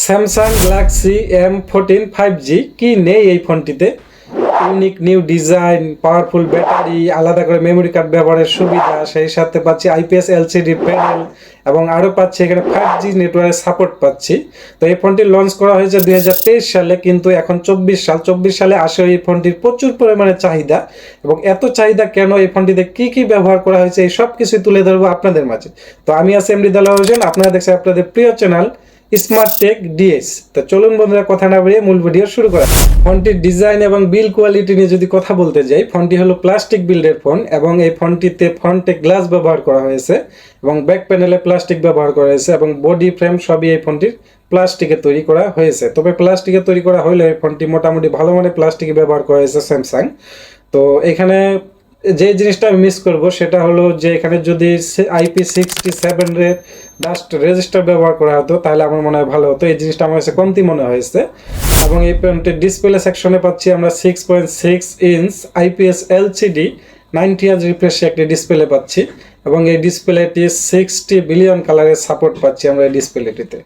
Samsung Galaxy M14 5G কি নেই এই ফোনটিতে? Unique new design, powerful battery, আলাদা করে মেমোরি কার্ড ব্যবহারের সুবিধা, সেই সাথে পাচ্ছি IPS LCD প্যানেল এবং আরও পাচ্ছি এখানে 5G নেটওয়ার্কের সাপোর্ট পাচ্ছি। তো এই ফোনটি লঞ্চ করা হয়েছে 2023 সালে, কিন্তু এখন 24 সালে আসে এই ফোনটির প্রচুর পরিমাণে চাহিদা। এবং এত চাহিদা কেন, এই ফোনটিতে কি কি ব্যবহার করা হয়েছে, এই সব কিছুই তুলে ধরবো আপনাদের মাঝে। তো আমি আছি এমডি দেলোয়ার হোসেন, আপনারা দেখছেন আপনাদের প্রিয় চ্যানেল স্মার্ট টেক ডিএস। তো চলুন বন্ধুরা, কথা না বাড়িয়ে মূল ভিডিও শুরু করা। ফোনটির ডিজাইন এবং বিল কোয়ালিটি নিয়ে যদি কথা বলতে যাই, ফোনটি হলো প্লাস্টিক বিল্ডের ফোন এবং এই ফোনটিতে ফ্রন্টে গ্লাস ব্যবহার করা হয়েছে এবং ব্যাক প্যানেলে প্লাস্টিক ব্যবহার করা হয়েছে এবং বডি ফ্রেম সবই এই ফোনটির প্লাস্টিকে তৈরি করা হয়েছে। তবে প্লাস্টিকে তৈরি করা হলে এই ফোনটি মোটামুটি ভালো মানের প্লাস্টিকে ব্যবহার করা হয়েছে স্যামসাং। তো এখানে যে জিনিসটা আমি মিস করব সেটা হলো যে এখানে যদি IP67 এর ডাস্ট রেজিস্টার ব্যবহার করা হতো তাহলে আমার মনে হয় ভালো হতো। এই জিনিসটা আমার কাছে কমতি মনে হয়েছে। এবং এই ফোনটির ডিসপ্লে সেকশনে পাচ্ছি আমরা 6.6 inch IPS LCD 90 Hz refresh একটি ডিসপ্লে পাচ্ছি এবং এই ডিসপ্লেটি 60 বিলিয়ন কালারের সাপোর্ট পাচ্ছি আমরা এই ডিসপ্লেটিতে।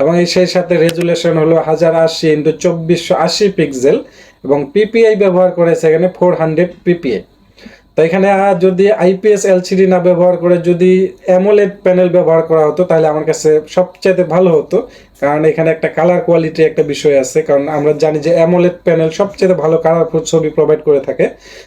এবং এই সেই সাথে রেজুলেশন হলো 1080x2480 পিক্সেল এবং পিপিআই ব্যবহার করেছে এখানে 400 পিপিআই। তো এখানে যদি IPS LCD না ব্যবহার করে যদি অ্যামোলেড প্যানেল ব্যবহার করা হতো তাহলে আমার কাছে সবচাইতে ভালো হতো, কারণ এখানে একটা কালার কোয়ালিটি একটা বিষয় আছে, কারণ আমরা জানি যে অ্যামোলেড প্যানেল সবচেয়ে ভালো কালারফুল ছবি প্রোভাইড করে থাকে।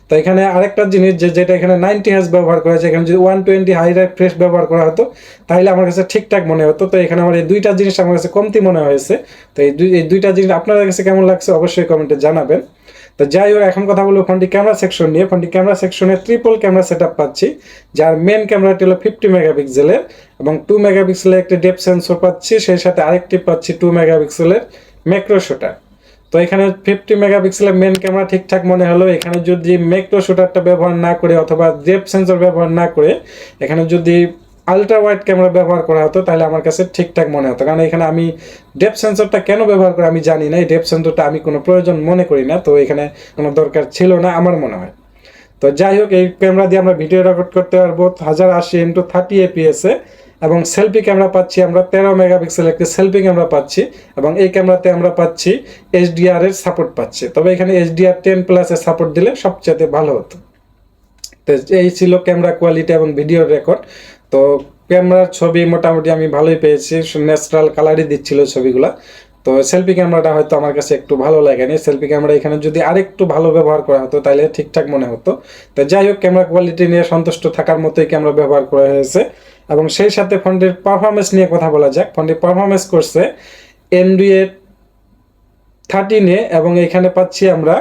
তো এখানে আরেকটা জিনিস যেটা এখানে 90 Hz ব্যবহার করা হয়েছে, এখানে যদি 120 হাই রিফ্রেশ ব্যবহার করা হতো তাহলে আমার কাছে ঠিকঠাক মনে হতো। তো এখানে আমার এই দুইটা জিনিস আমার কাছে কমতি মনে হয়েছে। তো এই দুইটা জিনিস আপনাদের কাছে কেমন লাগছে অবশ্যই কমেন্টে জানাবেন। তো যাই হোক, এখন কথা বলবো ফোনটি ক্যামেরা সেকশন নিয়ে। ফোনটি ক্যামেরা সেকশনে ট্রিপল ক্যামেরা সেটআপ পাচ্ছি, যার মেন ক্যামেরাটি হলো 50 মেগাপিক্সেলের এবং 2 মেগাপিক্সেলের একটি ডেপথ সেন্সর পাচ্ছি, সেই সাথে আরেকটি পাচ্ছি 2 মেগাপিক্সেলের ম্যাক্রো শুটার। তো এখানে 50 মেগাপিক্সেলের মেন ক্যামেরা ঠিকঠাক মনে হলো। এখানে যদি ম্যাক্রো শুটারটা ব্যবহার না করে অথবা ডেপথ সেন্সর ব্যবহার না করে এখানে যদি আলট্রা ওয়াইড ক্যামেরা ব্যবহার করা হতো তাহলে আমার কাছে ঠিকঠাক মনে হতো, কারণ এখানে আমি ডেপথ সেন্সরটা কেন ব্যবহার করে আমি জানি না। এই ডেপথ সেন্সরটা আমি কোনো প্রয়োজন মনে করি না, তো এখানে কোনো দরকার ছিল না আমার মনে হয়। তো যাই হোক, এই ক্যামেরা দিয়ে আমরা ভিডিও রেকর্ড করতে পারবো 1080x30 APS এ এবং সেলফি ক্যামেরা পাচ্ছি আমরা 13 মেগাপিক্সেলের একটি সেলফি ক্যামেরা পাচ্ছি এবং এই ক্যামেরাতে আমরা পাচ্ছি HDR এর সাপোর্ট পাচ্ছি। তবে এখানে HDR10+ এর সাপোর্ট দিলে সবচেয়ে ভালো হতো। তো এই ছিল ক্যামেরা কোয়ালিটি এবং ভিডিও রেকর্ড। তো ক্যামেরার ছবি মোটামুটি আমি ভালোই পেয়েছি, ন্যাচারাল কালারই দিচ্ছিল ছবিগুলা। তো সেলফি ক্যামেরাটা হয়তো আমার কাছে একটু ভালো লাগেনি। সেলফি ক্যামেরা এখানে যদি আরেকটু ভালো ব্যবহার করা হতো তাহলে ঠিকঠাক মনে হতো। তো যাই হোক, ক্যামেরা কোয়ালিটি নিয়ে সন্তুষ্ট থাকার মতোই ক্যামেরা ব্যবহার করা হয়েছে। এবং সেই সাথে ফোনটির পারফরমেন্স নিয়ে কথা বলা যাক। ফোনটির পারফরমেন্স করছে Android 13 এবং এখানে পাচ্ছি আমরা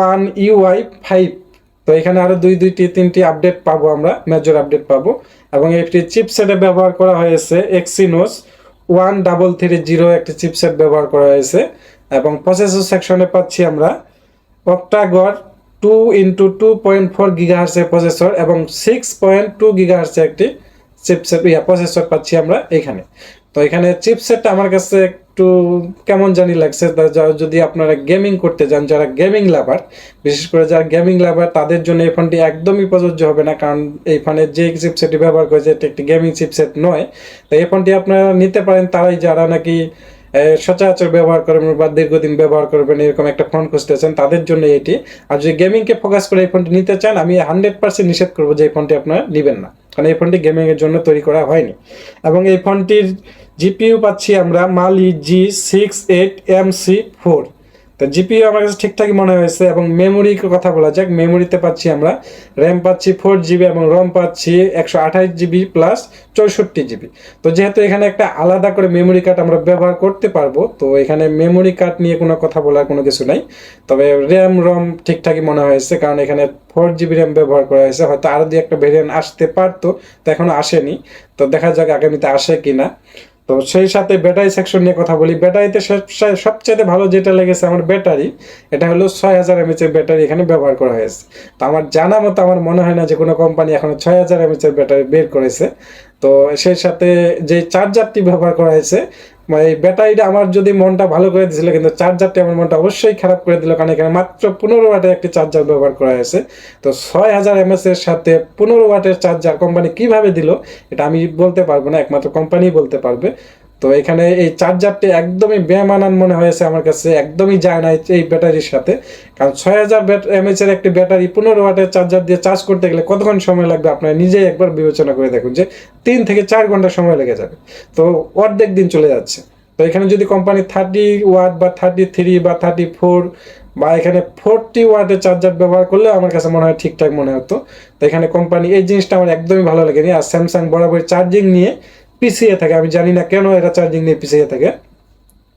One UI 5। তো এখানে আরো দুইটি তিনটি আপডেট পাবো, আমরা মেজর আপডেট পাবো। এবং একটি চিপসেটে ব্যবহার করা হয়েছে Exynos 1330 একটি চিপসেট ব্যবহার করা হয়েছে। এবং প্রসেসর সেকশনে পাচ্ছি আমরা অক্টাগর 2x2.4 GHz এর প্রসেসর এবং 6.2 GHz একটি চিপসেট প্রসেসর পাচ্ছি আমরা এখানে। তো এখানে চিপসেটটা আমার কাছে একটু কেমন জানি লাগছে। যদি আপনারা গেমিং করতে যান, যারা গেমিং লাভার, বিশেষ করে যারা গেমিং লাভার তাদের জন্য এই ফোনটি একদমই প্রযোজ্য হবে না, কারণ এই ফোনের যে চিপসেটটি ব্যবহার করেছে এটা একটি গেমিং চিপসেট নয়। তো এই ফোনটি আপনারা নিতে পারেন তারাই যারা নাকি সচরাচর ব্যবহার করবেন বা দীর্ঘদিন ব্যবহার করবেন এরকম একটা ফোন খুঁজতেছেন, তাদের জন্য এটি। আর যদি গেমিংকে ফোকাস করে এই ফোনটি নিতে চান, আমি 100% নিষেধ করবো যে এই ফোনটি আপনারা নেবেন না, কারণ এই ফোনটি গেমিংয়ের জন্য তৈরি করা হয়নি। এবং এই ফোনটির জিপিইউ পাচ্ছি আমরা মালি G68MC4। তো জিপিইউ আমার কাছে ঠিকঠাকই মনে হয়েছে। এবং মেমোরির কথা বলা যাক, মেমোরিতে পাচ্ছি আমরা র্যাম পাচ্ছি 4GB এবং রম পাচ্ছি 128GB প্লাস 64GB। তো যেহেতু এখানে একটা আলাদা করে মেমোরি কার্ড আমরা ব্যবহার করতে পারবো, তো এখানে মেমোরি কার্ড নিয়ে কোনো কথা বলার কোনো কিছু নাই। তবে র্যাম রম ঠিকঠাকই মনে হয়েছে, কারণ এখানে 4GB র্যাম ব্যবহার করা হয়েছে। হয়তো আরও দুই একটা ভেরিয়েন্ট আসতে পারতো, তো এখনো আসেনি। তো দেখা যাক আগামীতে আসে কিনা। তো সেই সাথে ব্যাটারি সেকশন নিয়ে কথা বলি। ব্যাটারিতে সবচেয়ে ভালো যেটা লেগেছে আমার ব্যাটারি, এটা হলো 6000 mAh এর ব্যাটারি এখানে ব্যবহার করা হয়েছে। তো আমার জানা মতো আমার মনে হয় না যে কোনো কোম্পানি এখনো 6000 mAh এর ব্যাটারি বের করেছে। তো সেই সাথে যে চার্জারটি ব্যবহার করা হয়েছে, এই ব্যাটারিটা আমার যদি মনটা ভালো করে দিয়েছিল, কিন্তু চার্জারটি আমার মনটা অবশ্যই খারাপ করে দিল, কারণ এখানে মাত্র 15 ওয়াটের একটি চার্জার ব্যবহার করা হয়েছে। তো 6000 mAh এর সাথে 15 ওয়াটের চার্জার কোম্পানি কিভাবে দিল এটা আমি বলতে পারবো না, একমাত্র কোম্পানি বলতে পারবে। তো এখানে এই চার্জারটি একদমই বেমানান মনে হয়েছে আমার কাছে, একদমই যায় না এই ব্যাটারির সাথে। কারণ 6000 mAh এর একটি ব্যাটারি 15 ওয়াটের চার্জার দিয়ে চার্জ করতে গেলে কতক্ষণ সময় লাগবে আপনারা নিজেই একবার বিবেচনা করে দেখুন, যে 3 থেকে 4 ঘন্টা সময় লেগে যাবে। তো অর্ধেক দিন চলে যাচ্ছে। তো এখানে যদি কোম্পানি 30 ওয়াট বা 33 বা 34 বা এখানে 40 ওয়াটের চার্জার ব্যবহার করলে আমার কাছে মনে হয় ঠিকঠাক মনে হতো। তো এখানে কোম্পানি এই জিনিসটা আমার একদমই ভালো লাগেনি। আর স্যামসাং বরাবর চার্জিং নিয়ে পিছিয়ে থাকে, আমি জানি না কেন এরা চার্জিং নিয়ে পিছিয়ে থাকে।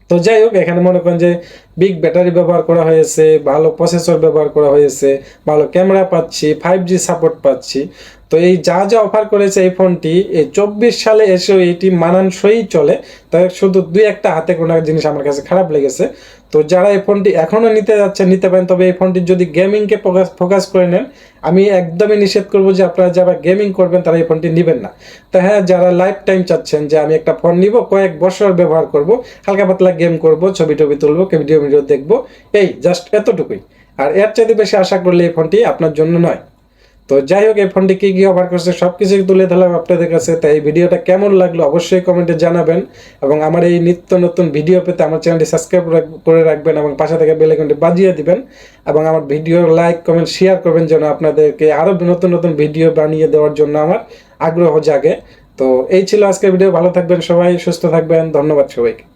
তো যাই হোক, এখানে মনে করেন যে বিগ ব্যাটারি ব্যবহার করা হয়েছে, ভালো প্রসেসর ব্যবহার করা হয়েছে, ভালো ক্যামেরা পাচ্ছি, 5G সাপোর্ট পাচ্ছি। তো এই যা যা অফার করেছে এই ফোনটি এই 24 সালে এসেও এটি মানানসই চলে। তাই শুধু দুই একটা হাতে কোনো জিনিস আমার কাছে খারাপ লেগেছে। তো যারা এই ফোনটি এখনও নিতে যাচ্ছেন নিতে পারেন, তবে এই ফোনটি যদি গেমিংকে ফোকাস করে নেন, আমি একদমই নিষেধ করবো যে আপনারা যারা গেমিং করবেন তারা এই ফোনটি নেবেন না। তো হ্যাঁ, যারা লাইফ টাইম চাচ্ছেন যে আমি একটা ফোন নিব, কয়েক বছর ব্যবহার করব, হালকা পাতলা গেম করব, ছবি টবি তুলবো, ভিডিও দেখবো, এই জাস্ট এতটুকুই। আর এর চাইতে বেশি আশা করলে এই ফোনটি আপনার জন্য নয়। তো যাই হোক, এই ফোনটি কী কী অফার করছে সব কিছুই তুলে ধরলাম আপনাদের কাছে। তাই এই ভিডিওটা কেমন লাগলো অবশ্যই কমেন্টে জানাবেন, এবং আমার এই নিত্য নতুন ভিডিও পেতে আমার চ্যানেলটি সাবস্ক্রাইব করে রাখবেন এবং পাশে থেকে বেল আইকনটি বাজিয়ে দিবেন, এবং আমার ভিডিও লাইক কমেন্ট শেয়ার করবেন যেন আপনাদেরকে আরও নতুন নতুন ভিডিও বানিয়ে দেওয়ার জন্য আমার আগ্রহ জাগে। তো এই ছিল আজকের ভিডিও। ভালো থাকবেন সবাই, সুস্থ থাকবেন, ধন্যবাদ সবাইকে।